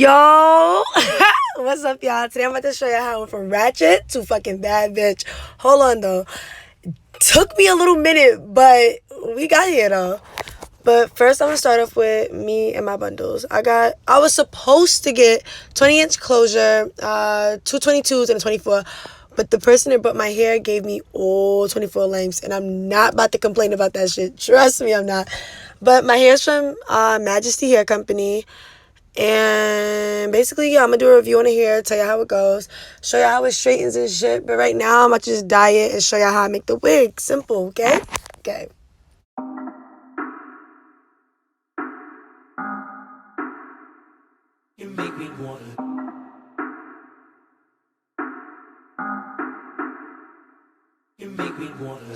Yo, what's up, y'all? Today I'm about to show you how I went from ratchet to fucking bad bitch. Hold on, though. Took me a little minute, but we got here, though. But first, I'm gonna start off with me and my bundles. I was supposed to get 20-inch closure, 222s and a 24, but the person that bought my hair gave me all 24 lengths, and I'm not about to complain about that shit. Trust me, I'm not. But my hair's from Majesty Hair Company. And basically, yeah, I'm gonna do a review on the hair, tell you how it goes, show you how it straightens and shit. But right now, I'm about to just dye it and show you how I make the wig. Simple, okay? Okay. You make me wanna.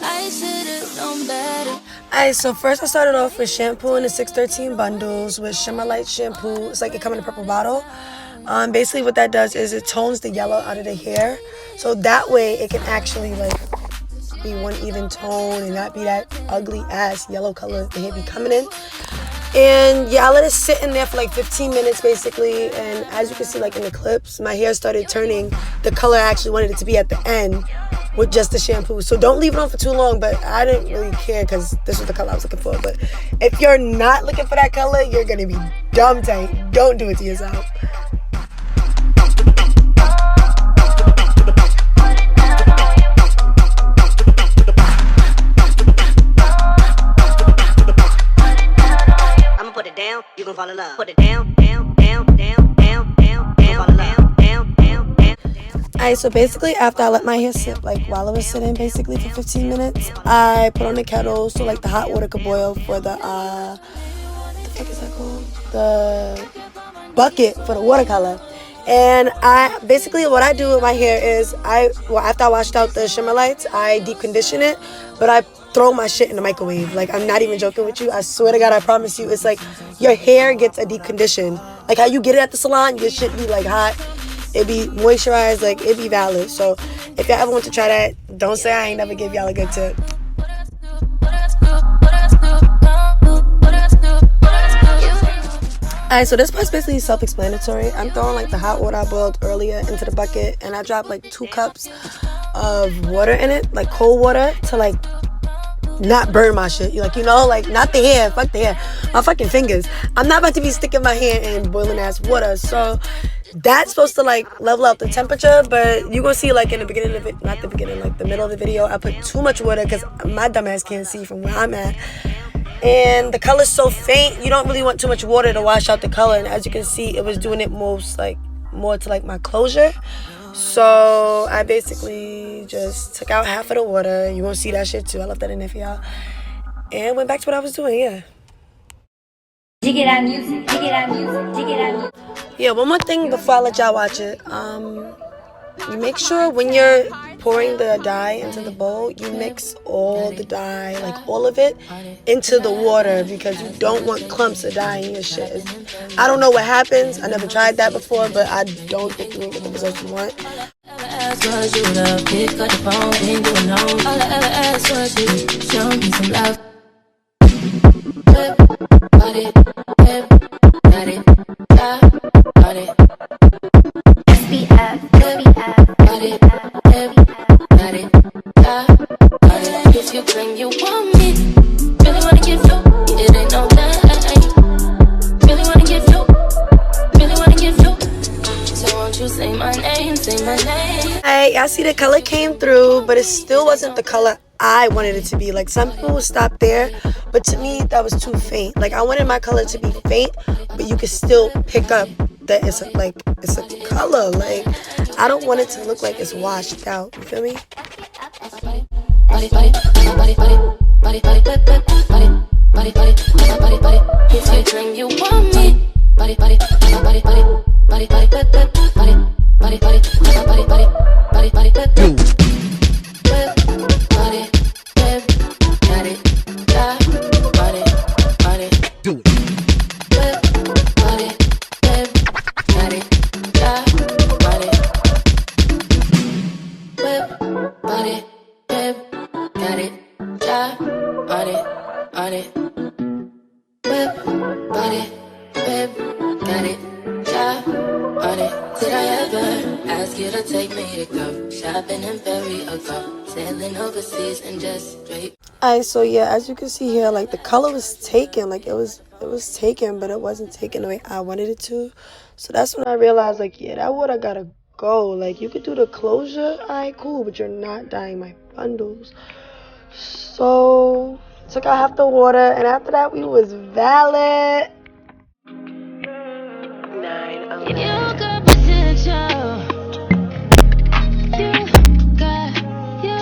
I should've known better. Alright, so first I started off with shampoo in the 613 bundles with Shimmer Lights shampoo. It's like it comes in a purple bottle. Basically what that does is it tones the yellow out of the hair. So that way it can actually like be one even tone and not be that ugly ass yellow color the hair be coming in. And yeah, I let it sit in there for like 15 minutes basically, and as you can see like in the clips, my hair started turning the color I actually wanted it to be at the end with just the shampoo. So don't leave it on for too long, but I didn't really care because this was the color I was looking for. But if you're not looking for that color, you're gonna be dumb tight. Don't do it to yourself. You gon' fall in love. Put it down, down, down, down, down, down, down, fall in love. Down, down, down. Alright, so basically after I let my hair sit, like while it was sitting basically for 15 minutes, I put on the kettle so like the hot water could boil for the what the fuck is that called? The bucket for the watercolor. And I basically what I do with my hair is after I washed out the Shimmer Lights, I deep condition it, but I throw my shit in the microwave. Like, I'm not even joking with you. I swear to God, I promise you, it's like your hair gets a deep condition. Like how you get it at the salon, your shit be like hot, it be moisturized, like it be valid. So if y'all ever want to try that, don't say I ain't never give y'all a good tip. Alright, so this part's basically self-explanatory. I'm throwing like the hot water I boiled earlier into the bucket, and I dropped like 2 cups of water in it, like cold water, to like not burn my shit. Like, you know, like not the hair, fuck the hair, my fucking fingers. I'm not about to be sticking my hand in boiling ass water. So that's supposed to like level out the temperature, but you gonna see like in the beginning of it, not the beginning, like the middle of the video, I put too much water because my dumb ass can't see from where I'm at. And the color's so faint, you don't really want too much water to wash out the color. And as you can see, it was doing it more to like my closure. So I basically just took out half of the water. You won't see that shit too. I left that in there for y'all. And went back to what I was doing, yeah. Jig it out music, jig it out music, jig it out music. Yeah, one more thing before I let y'all watch it. You make sure when you're pouring the dye into the bowl, you mix all the dye, like all of it, into the water because you don't want clumps of dye in your shit. I don't know what happens. I never tried that before, but I don't think you're gonna get the results you want. If you claim you want me, really wanna give you, it ain't no lie. Really wanna give you, really wanna give you. So won't you say my name, say my name. Hey, I see the color came through, but it still wasn't the color I wanted it to be. Like some people stop there, but to me that was too faint. Like I wanted my color to be faint, but you could still pick up that it's a color. Like I don't want it to look like it's washed out. You feel me? Body, body, body, body, body, body, body, body, body, body. If you dream you want me, body, body, body, body, body, body, body, body, body, body, body, body, body, body, body. Body, whip, got it, yeah. Did I ever ask you to take me to go shopping in Perry or go sailing overseas and just straight? Alright, so yeah, as you can see here, like the color was taken, like it was taken, but it wasn't taken the way I wanted it to. So that's when I realized, like, yeah, that water gotta go. Like, you could do the closure, alright, cool, but you're not dyeing my bundles. So took out half the water, and after that we was valid. 9/11. You got potential. You got you.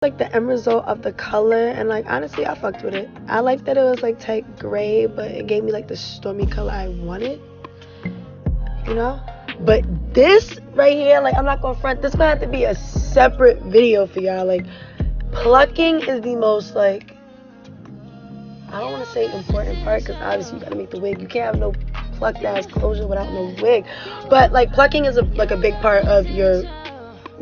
Like the end result of the color, and like honestly I fucked with it. I like that it was like tight gray, but it gave me like the stormy color I wanted, you know. But this right here, like, I'm not gonna front, this gonna have to be a separate video for y'all. Like, plucking is the most, like, I don't want to say important part, because obviously you gotta make the wig. You can't have no plucked ass closure without no wig. But like plucking is like a big part of your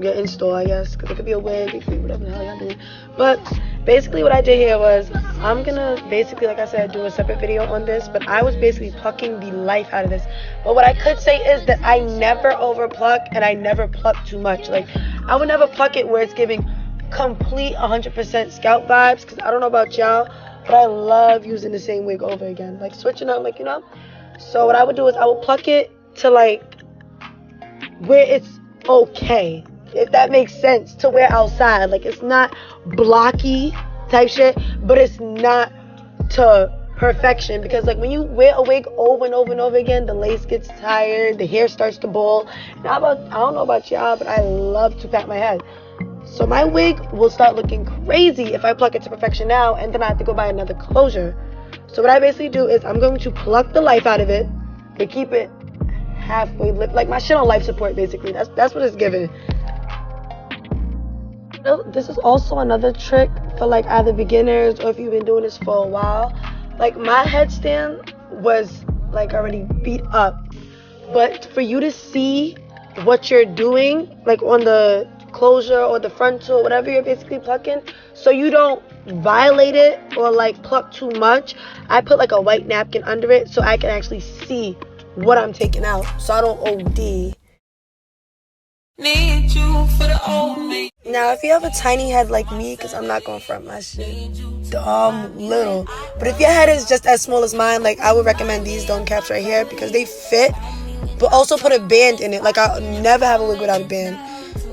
install, I guess, because it could be a wig, it could be whatever the hell y'all doing. But basically what I did here was, I'm gonna basically, like I said, do a separate video on this, but I was basically plucking the life out of this. But what I could say is that I never over pluck, and I never pluck too much. Like, I would never pluck it where it's giving complete 100% scalp vibes, because I don't know about y'all, but I love using the same wig over again, like switching up, like, you know. So what I would do is I would pluck it to like where it's okay, if that makes sense, to wear outside. Like, it's not blocky type shit, but it's not to perfection, because like when you wear a wig over and over and over again, the lace gets tired, the hair starts to ball. And I don't know about y'all, but I love to pat my head. So my wig will start looking crazy if I pluck it to perfection now, and then I have to go buy another closure. So what I basically do is I'm going to pluck the life out of it and keep it halfway lip, like my shit on life support. Basically, that's what it's giving. This is also another trick for like either beginners or if you've been doing this for a while. Like, my headstand was like already beat up, but for you to see what you're doing, like on the closure or the frontal, whatever you're basically plucking, so you don't violate it or like pluck too much, I put like a white napkin under it so I can actually see what I'm taking out, so I don't OD. Need you for the old me. Now, if you have a tiny head like me, because I'm not gonna front my shit, little, but if your head is just as small as mine, like, I would recommend these dome caps right here because they fit, but also put a band in it. Like, I'll never have a wig without a band.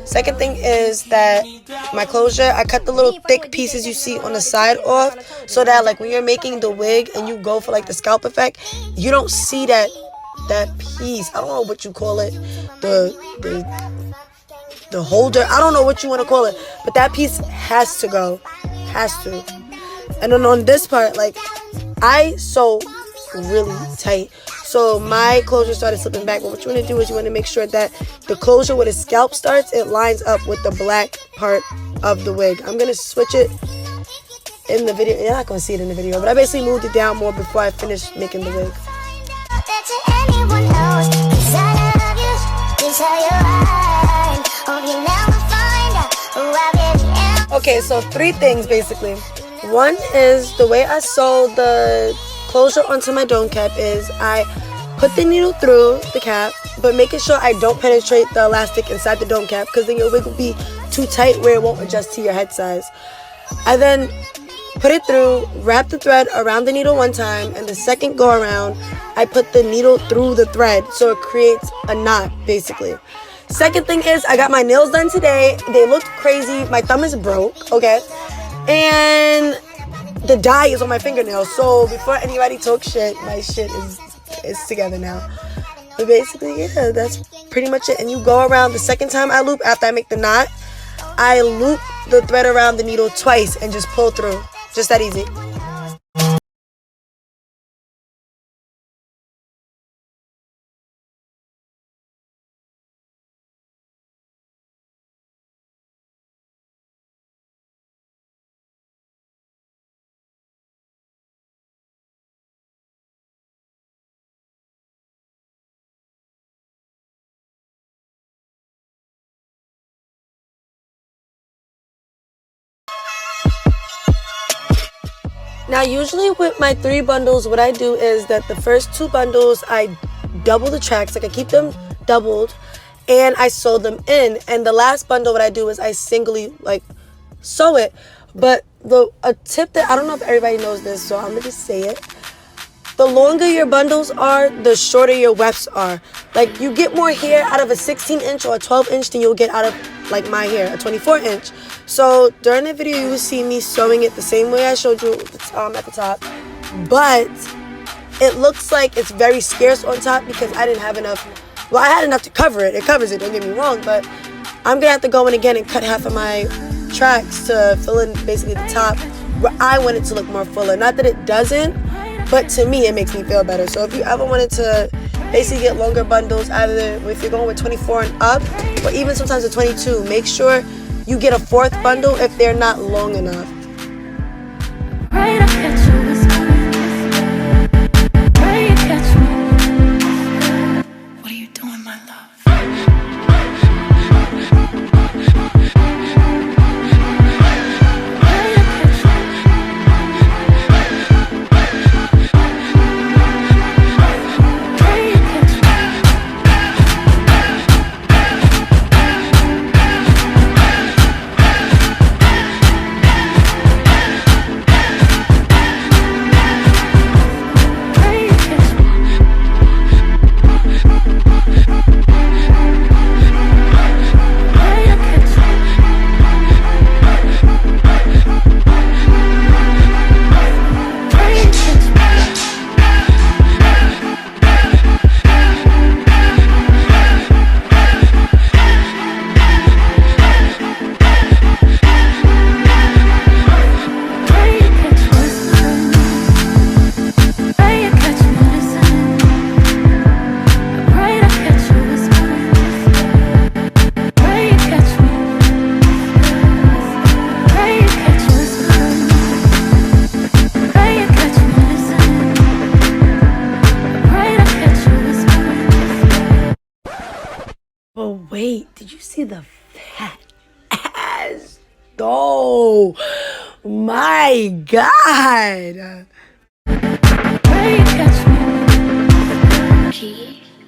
Second thing is that my closure, I cut the little thick pieces you see on the side off, so that like when you're making the wig and you go for like the scalp effect, you don't see that piece. I don't know what you call it, the holder, I don't know what you want to call it, but that piece has to go, has to. And then on this part, like, I sew really tight, so my closure started slipping back. But what you want to do is you want to make sure that the closure where the scalp starts, it lines up with the black part of the wig. I'm gonna switch it in the video. You're not gonna see it in the video, but I basically moved it down more before I finished making the wig. Okay, so 3 things basically. One is the way I sew the closure onto my dome cap is I put the needle through the cap, but making sure I don't penetrate the elastic inside the dome cap, because then your wig will be too tight where it won't adjust to your head size. I then put it through, wrap the thread around the needle one time, and the second go around, I put the needle through the thread so it creates a knot basically. Second thing is I got my nails done today. They looked crazy. My thumb is broke, okay? And the dye is on my fingernails. So before anybody talks shit, my shit is together now. But basically, yeah, that's pretty much it. And you go around the second time I loop, after I make the knot, I loop the thread around the needle twice and just pull through. Just that easy. Now, usually with my 3 bundles, what I do is that the first 2 bundles, I double the tracks, like I keep them doubled, and I sew them in. And the last bundle, what I do is I singly like sew it. But a tip that I don't know if everybody knows this, so I'm gonna just say it. The longer your bundles are, the shorter your wefts are. Like, you get more hair out of a 16-inch or a 12-inch than you'll get out of, like, my hair, a 24-inch. So during the video, you will see me sewing it the same way I showed you at the top. But it looks like it's very scarce on top because I didn't have enough. Well, I had enough to cover it. It covers it, don't get me wrong. But I'm going to have to go in again and cut half of my tracks to fill in basically the top where I want it to look more fuller. Not that it doesn't, but to me, it makes me feel better. So if you ever wanted to basically get longer bundles, either if you're going with 24 and up, or even sometimes a 22, make sure you get a 4th bundle if they're not long enough. What are you doing, my love? But wait, did you see the fat ass? Oh my God.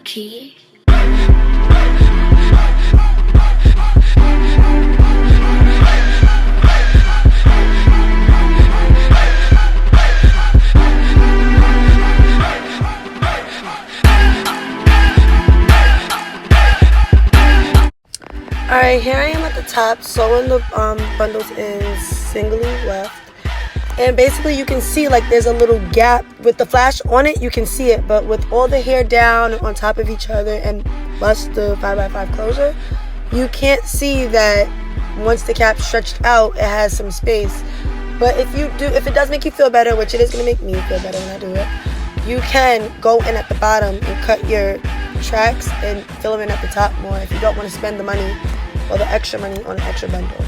Key. Alright, here I am at the top, sewing the bundles in singly left. And basically you can see like there's a little gap. With the flash on it, you can see it. But with all the hair down on top of each other and plus the 5x5 closure, you can't see that once the cap's stretched out, it has some space. But if it does make you feel better, which it is going to make me feel better when I do it, you can go in at the bottom and cut your tracks and fill them in at the top more if you don't want to spend the money or the extra money on an extra bundle.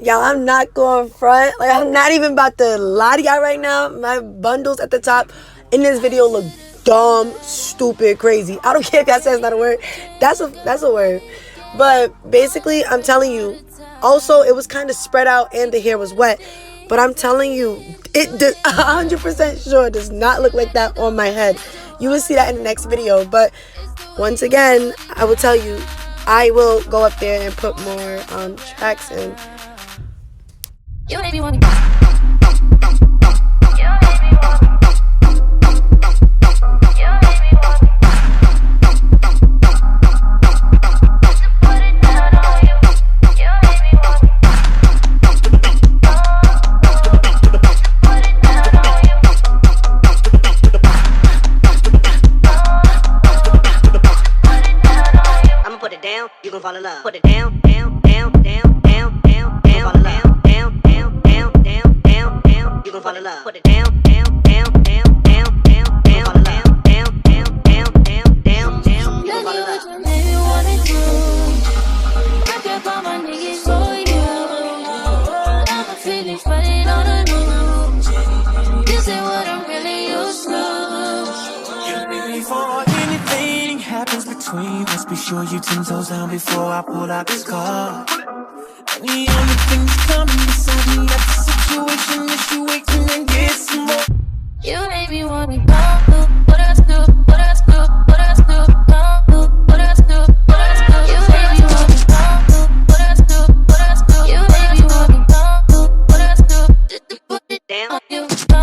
Y'all, I'm not going front. Like, I'm not even about to lie to y'all right now. My bundles at the top in this video look dumb, stupid, crazy. I don't care if y'all say it's not a word. That's a word. But basically, I'm telling you, also, it was kind of spread out and the hair was wet. But I'm telling you, it does 100% sure does not look like that on my head. You will see that in the next video. But once again, I will tell you, I will go up there and put more tracks in. You make me want you gon' fall in love. Put it down, down, down, down, down, down, down, fall in love. Down, down, down, down, down. I don't really used to. Before anything happens between us, be sure you 10 toes down before I pull out this car. And the only thing that's coming beside me at the situation is you wait till and get some more. You made me wanna go, what else do, what else do, what else do, go, what else do, what else do. You made me wanna go, what else do, what else do. You made me wanna go, what else do, just to put it down on you. Go,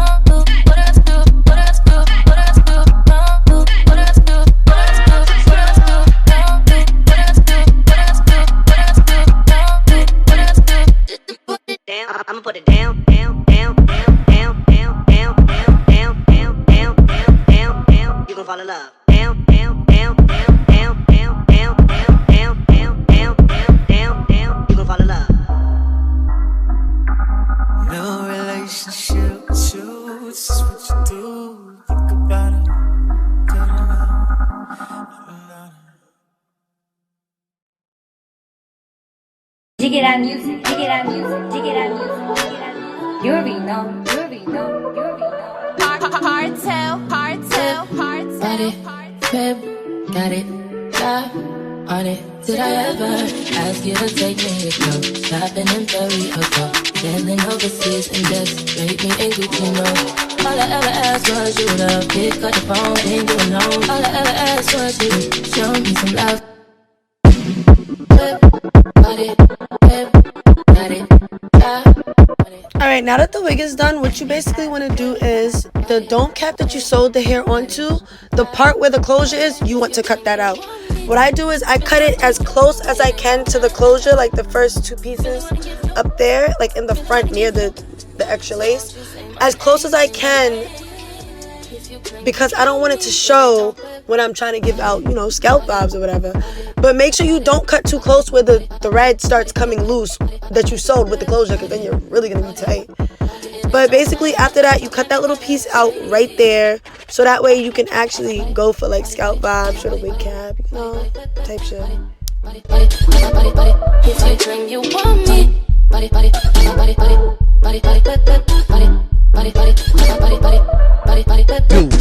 what else do, what else do, what else do, go, what else do, what else do, what else do, go, what else do, what else do, what else do, go, what else do, just to put it down. I'ma put it down, down, down, down, down, down, down, down, down, down, down, down, down, down. You gon' fall in love. Down, down, down, down, down, down, down, down, down, down, down, down, down, down. You gon' fall in love. No relationship with you, it's just what you do. Think about it. Dig it out music, dig it out music, dig it out music, dig it out music. You already know, you already know, you already know. Hard tell. Got it, babe, got it, got on it. Did I ever ask you to take me to go shopping in Paris or go sailing overseas and just drape me in Gucci, no? All I ever asked was you to pick up the phone, ain't doing no. All I ever asked was you to show me some love. Got it, babe, got it, got it. Alright, now that the wig is done, what you basically want to do is the dome cap that you sewed the hair onto, the part where the closure is, you want to cut that out. What I do is I cut it as close as I can to the closure, like the first two pieces up there, like in the front near the extra lace, as close as I can, because I don't want it to show when I'm trying to give out, you know, scalp vibes or whatever. But make sure you don't cut too close where the thread starts coming loose that you sewed with the closure, because then you're really going to be tight. But basically after that, you cut that little piece out right there, so that way you can actually go for like scalp vibes or the wig cap, you know, type shit. If you dream you want me, body, body, body, body, body, body, body, body, body, body, body, body, body, body, body,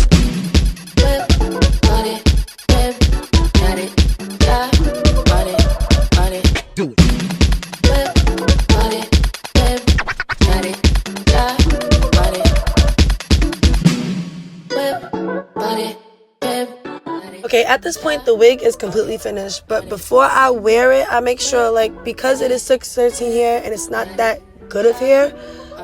Okay, at this point the wig is completely finished, but before I wear it, I make sure, like, because it is 613 hair and it's not that good of hair,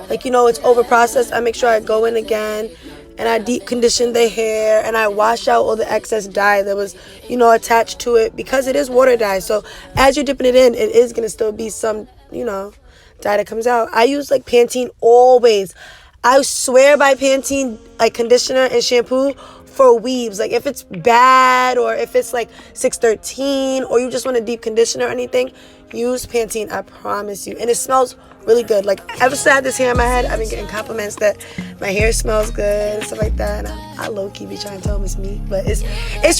like, you know, it's over processed, I make sure I go in again and I deep condition the hair and I wash out all the excess dye that was, you know, attached to it, because it is water dye. So as you're dipping it in, it is going to still be some, you know, dye that comes out. I use like Pantene always. I swear by Pantene, like, conditioner and shampoo for weaves. Like, if it's bad or if it's like 613 or you just want a deep conditioner or anything, use Pantene, I promise you. And it smells really good. Like, ever since I had this hair in my head, I've been getting compliments that my hair smells good and stuff like that. And I low-key be trying to tell them it's me, but it's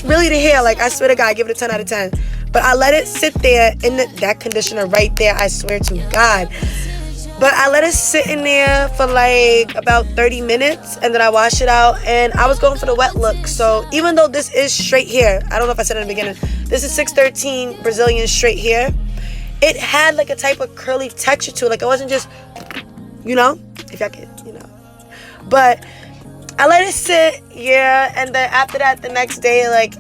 really the hair. Like, I swear to God, I give it a 10 out of 10. But I let it sit there in that conditioner right there, I swear to God. But I let it sit in there for like about 30 minutes and then I wash it out, and I was going for the wet look. So even though this is straight hair, I don't know if I said in the beginning, this is 613 Brazilian straight hair, it had like a type of curly texture to it. Like, it wasn't just, you know, if y'all could, you know. But I let it sit, yeah, and then after that, the next day, like,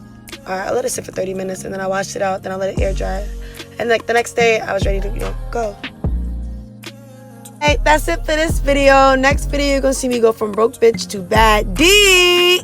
I let it sit for 30 minutes and then I washed it out, then I let it air dry. And like the next day, I was ready to, you know, go. Hey, that's it for this video. Next video, you're gonna see me go from broke bitch to bad D.